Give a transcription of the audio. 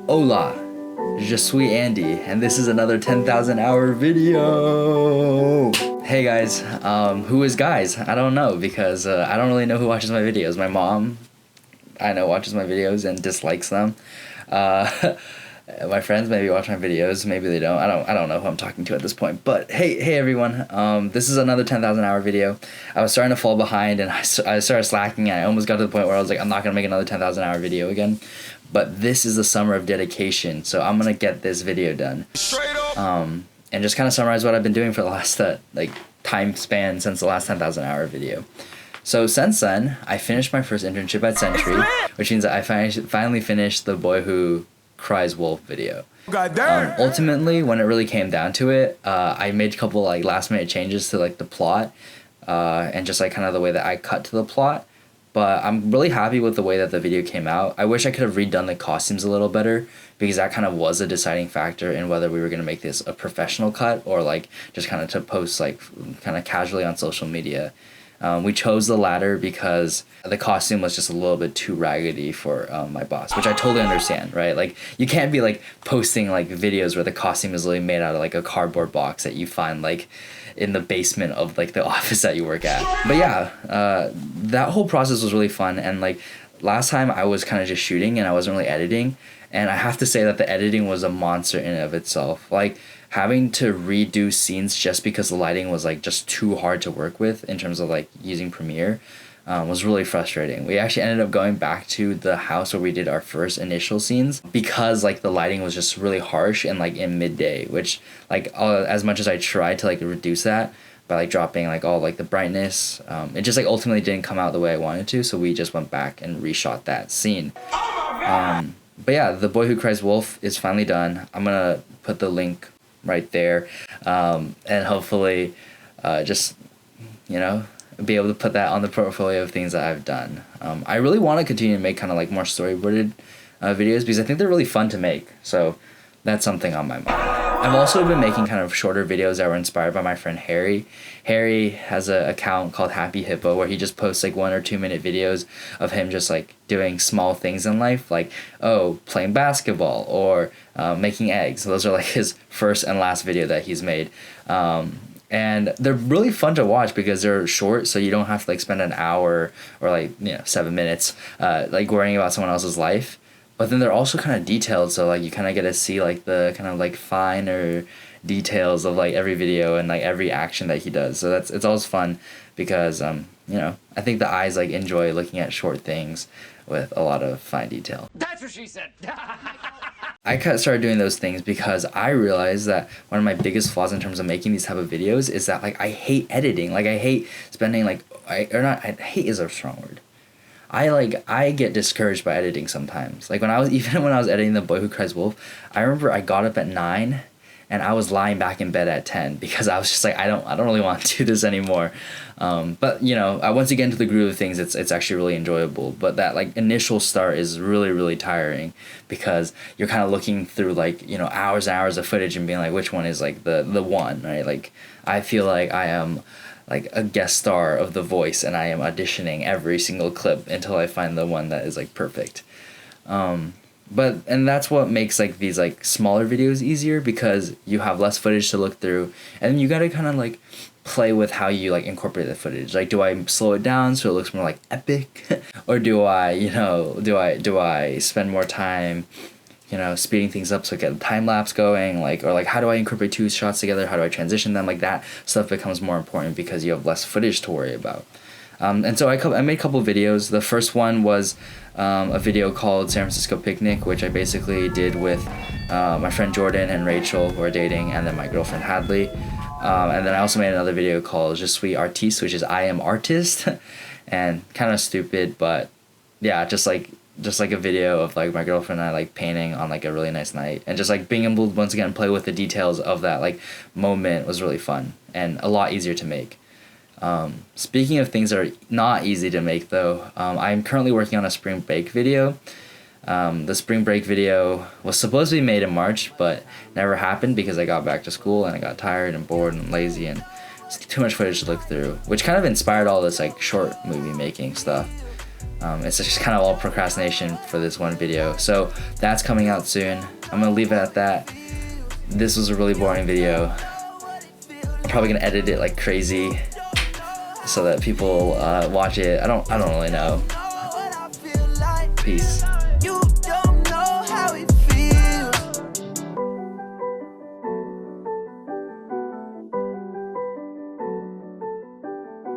Hola, je suis Andy, and this is another 10,000 hour video. Hey guys, who is guys? I don't know because I don't really know who watches my videos. My mom, I know, watches my videos and dislikes them. My friends maybe watch my videos, maybe they don't. I don't know who I'm talking to at this point. But hey everyone, this is another 10,000 hour video. I was starting to fall behind and I started slacking and I almost got to the point where I was like, I'm not gonna make another 10,000 hour video again. But this is the summer of dedication, so I'm gonna get this video done. And just kind of summarize what I've been doing for the last time span since the last 10,000 hour video. So since then, I finished my first internship at Century, which means that I finally finished the Boy Who Cries Wolf video. Ultimately, when it really came down to it, I made a couple last minute changes to the plot, and just kind of the way that I cut to the plot. But I'm really happy with the way that the video came out. I wish I could have redone the costumes a little better because that kind of was a deciding factor in whether we were going to make this a professional cut or just kind of to post kind of casually on social media. We chose the latter because the costume was just a little bit too raggedy for my boss, which I totally understand, right? You can't be posting videos where the costume is literally made out of a cardboard box that you find in the basement of the office that you work at. But yeah, that whole process was really fun. And last time I was kind of just shooting and I wasn't really editing. And I have to say that the editing was a monster in and of itself. Having to redo scenes just because the lighting was just too hard to work with in terms of using Premiere was really frustrating. We actually ended up going back to the house where we did our first initial scenes because the lighting was just really harsh and in midday, which as much as I tried to reduce that by dropping all the brightness, it just ultimately didn't come out the way I wanted to, so we just went back and reshot that scene. But yeah, The Boy Who Cries Wolf is finally done. I'm gonna put the link right there, and hopefully just be able to put that on the portfolio of things that I've done. I really want to continue to make kind of more storyboarded videos because I think they're really fun to make, so that's something on my mind. I've also been making kind of shorter videos that were inspired by my friend Harry. Harry has an account called Happy Hippo where he just posts 1 or 2 minute videos of him just doing small things in life, playing basketball or making eggs. So those are his first and last video that he's made. And they're really fun to watch because they're short, so you don't have to spend an hour or 7 minutes worrying about someone else's life. But then they're also kind of detailed, so you kind of get to see the kind of finer details of every video and every action that he does. So it's always fun because I think the eyes enjoy looking at short things with a lot of fine detail. That's what she said. I started doing those things because I realized that one of my biggest flaws in terms of making these type of videos is that I hate editing. I hate spending hate is a strong word. I get discouraged by editing sometimes. When I was editing The Boy Who Cries Wolf, I remember I got up at 9 and I was lying back in bed at 10 because I was just I don't really want to do this anymore. But once you get into the groove of things, it's actually really enjoyable. But that initial start is really, really tiring because you're kind of looking through hours and hours of footage and being which one is the one, right? I feel I am a guest star of The Voice and I am auditioning every single clip until I find the one that is perfect. And that's what makes these smaller videos easier because you have less footage to look through and you gotta kind of play with how you incorporate the footage. Do I slow it down so it looks more epic or do I spend more time speeding things up so I get a time lapse going, or how do I incorporate 2 shots together? How do I transition them? That stuff becomes more important because you have less footage to worry about. And so I made a couple of videos. The first one was a video called San Francisco Picnic, which I basically did with my friend Jordan and Rachel, who are dating, and then my girlfriend Hadley. And then I also made another video called Je suis artiste, which is I am artist, and kind of stupid, but yeah, just a video of my girlfriend and I painting on a really nice night, and just being able to once again play with the details of that moment was really fun and a lot easier to make. Speaking of things that are not easy to make though, I'm currently working on a spring break video. The spring break video was supposed to be made in March, but never happened because I got back to school and I got tired and bored and lazy and it's too much footage to look through, which kind of inspired all this short movie making stuff. It's just kind of all procrastination for this one video. So that's coming out soon. I'm gonna leave it at that. This was a really boring video. I'm probably gonna edit it like crazy so that people watch it. I don't really know. Peace.